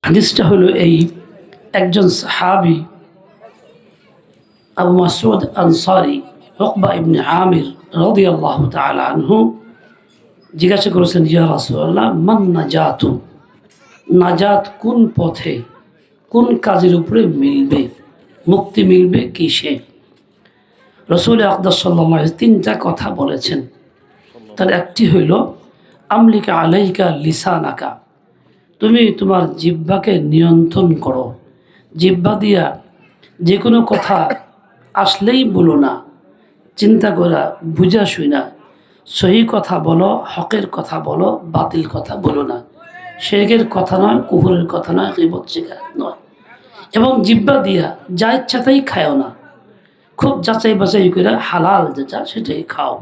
হাদিসটা হলো এই, একজন সাহাবী আবু মাসউদ আনসারী উকবা ইবনে আমির রাদিয়াল্লাহু তাআলা আনহু জিজ্ঞাসা করেছেন, ইয়া রাসূলুল্লাহ, মান নাজাতু, নাজাত কোন পথে, কোন কাজের উপরে মিলবে, মুক্তি মিলবে কিসে? রাসূল আকরাম সাল্লাল্লাহু আলাইহি তিনটা কথা বলেছেন। তার একটি হইল আমলিকা আলাইকা লিসানাকা, তুমি তোমার জিহ্বাকে নিয়ন্ত্রণ করো, জিহ্বা দিয়া যে কোনো কথা আসলেই বলো না, চিন্তা করা বুঝা শুই না, সহি কথা বলো, হকের কথা বলো, বাতিল কথা বলো না, শিরকের কথা নয়, কুফরের কথা নয়, গীবত শিকায়ত নয়। এবং জিহ্বা দিয়া যা ইচ্ছা তাই খায়ও না, খুব যাচাই বাছাই করে হালাল যেটা সেটাই খাও।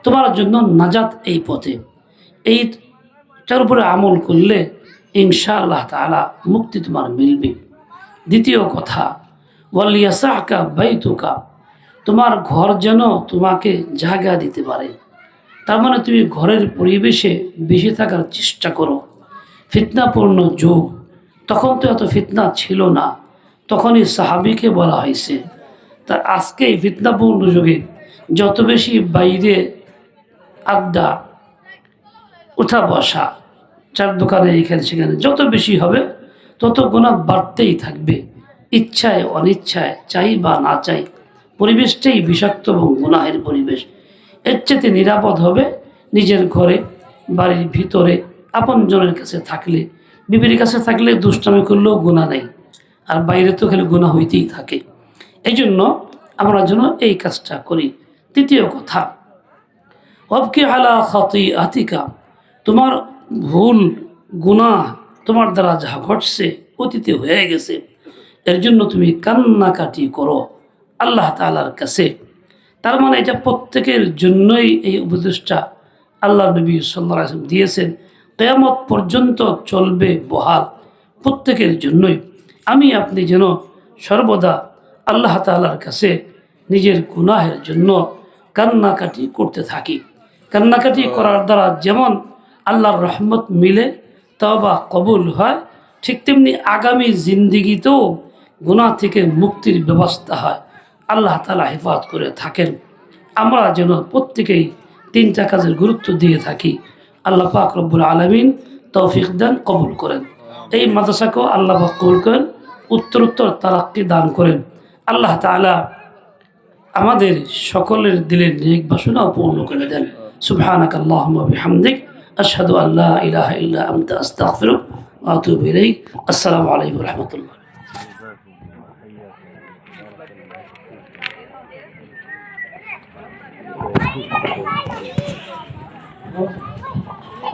তোমার জন্য নাজাত এই পথে, এইটার উপরে আমল করলে ইনশাআল্লাহ তাআলা মুক্তি তোমার মিলবে। দ্বিতীয় কথা, ওয়ালিয়াসাকা বাইতুকা, তোমার ঘর যেন তোমাকে জায়গা দিতে পারে। তার মানে তুমি ঘরের পরিবেশে বেশি থাকার চেষ্টা করো। ফিতনাপূর্ণ যুগ, তখন তো এত ফিতনা ছিল না, তখনই সাহাবীকে বলা হয়েছে। তার আজকে এই ফিতনাপূর্ণ যুগে যত বেশি বাইরে আড্ডা, উঠা বসা, চার দোকানে এখানে সেখানে যত বেশি হবে তত গুনাহ বাড়তেই থাকবে। ইচ্ছায় অনিচ্ছায়, চাই বা না চাই, পরিবেশটাই বিষাক্ত এবং গুনাহের পরিবেশ। এর চেয়ে নিরাপদ হবে নিজের ঘরে, বাড়ির ভিতরে, আপনজনের কাছে থাকলে। বিবির কাছে থাকলে দুষ্টামি করলেও গুনাহ নেই, আর বাইরে তো খালি গুনাহ হইতেই থাকে। এই জন্য আমরা যেন এই কাজটা করি। তৃতীয় কথা, ওয়াবকি আলা খাতিআতিকা, তোমার ভুল গুনাহ তোমার দ্বারা যা ঘটছে অতীতে হয়ে গেছে, এর জন্য তুমি কান্নাকাটি করো আল্লাহ তাআলার কাছে। তার মানে এটা প্রত্যেকের জন্যই এই উপদেশটা আল্লাহ নবী সাল্লাল্লাহু আলাইহি ওয়াসাল্লাম দিয়েছেন, কিয়ামত পর্যন্ত চলবে বহাল, প্রত্যেকের জন্যই। আমি আপনি যেন সর্বদা আল্লাহ তাআলার কাছে নিজের গুনাহের জন্য কান্নাকাটি করতে থাকি। কান্নাকাটি করার দ্বারা যেমন আল্লাহর রহমত মিলে, তওবা কবুল হয়, ঠিক তেমনি আগামী জিন্দিগিতেও গুনাহ থেকে মুক্তির ব্যবস্থা হয়। আল্লাহ তাআলা হেফাজত করে থাকেন। আমরা যেন প্রত্যেকেই তিনটা কাজের গুরুত্ব দিয়ে থাকি। আল্লাহ পাক রব্বুল আলামিন তৌফিক দান কবুল করেন। এই মাদ্রাসাকেও আল্লাহ পাক কবুল করেন, উত্তরোত্তর তারাক্কি দান করেন। আল্লাহ তাআলা আমাদের সকলের দিলের নেক বাসনাও পূর্ণ করে দেন। সুবহানাকাল্লাহুম্মা ওয়া বিহামদিক, আশহাদু আল্লা ইলাহা ইল্লা আনতা, আস্তাগফিরুকা ওয়া আতুবু ইলাইক। আসসালামু আলাইকুম ওয়া রাহমাতুল্লাহ।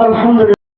الحمد لله।